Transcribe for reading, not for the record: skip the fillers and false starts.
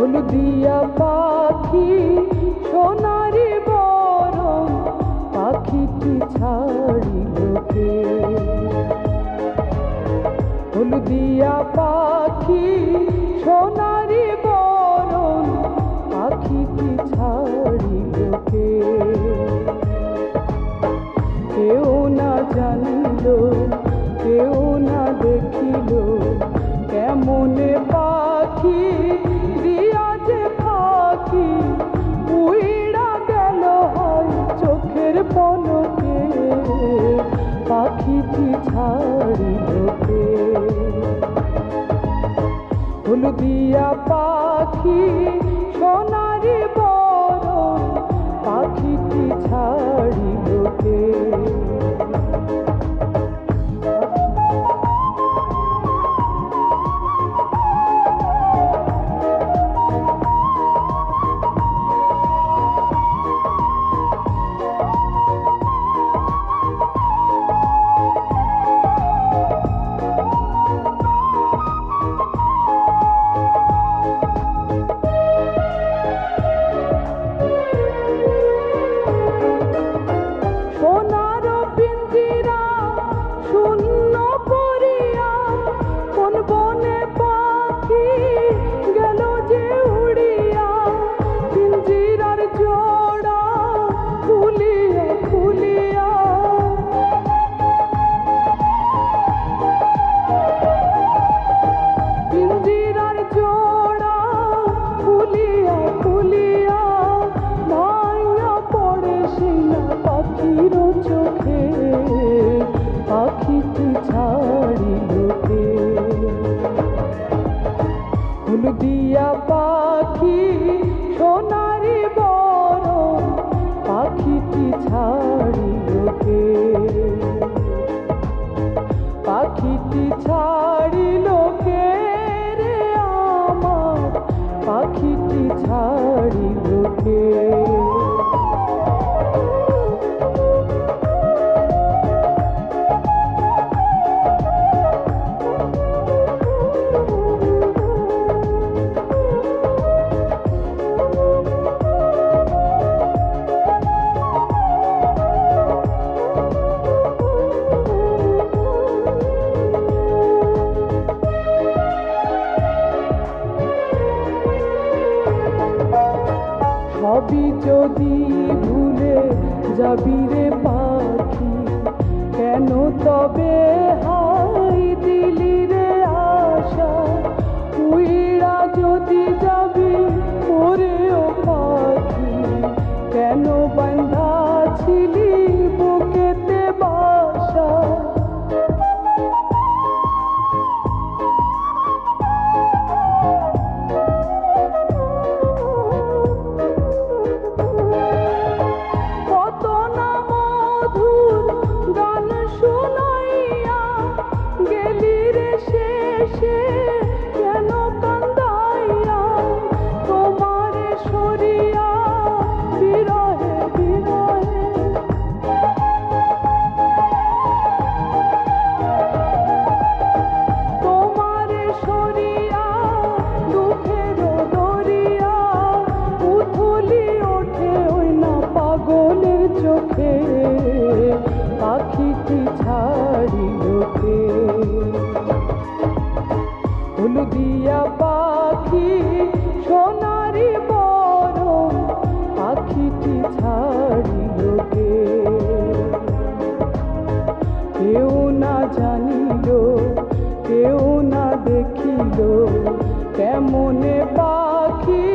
হলদিয়া পাখি সোনারি বরণ পাখিটি ছাড়িল কে? হলদিয়া পাখি সোনারি বরণ পাখিটি ছাড়িল কে? কেউ না জানিল, কেউ না দেখিল, কেমনে পাখি দিয়া যে পাখি উইড়া গেল হয় চোখের পলকে। পাখিটি ছাড়িল কে? হলদিয়া পাখি সোনারি বরণ পাখিটি ছাড়িল কে? হলদিয়া পাখি সোনারি বরণ পাখিটি ছাড়িল কে? পাখিটি ছাড়িল কে রে আমার? পাখিটি ছাড়িল কে? সবই যদি ভুলে যাবি রে পাখি, কেন তবে হাই দিলি রে আশা? উইড়া যদি যাবি ওরে ও পাখি, কেন বাঁধা ছিলি বুকেতে বাসা? পাখিটি ছাড়িল কে? হলদিয়া পাখি সোনারি বরণ পাখিটি ছাড়িল কে? কেউ না জানিল, কেউ না দেখিল, কেমনে পাখি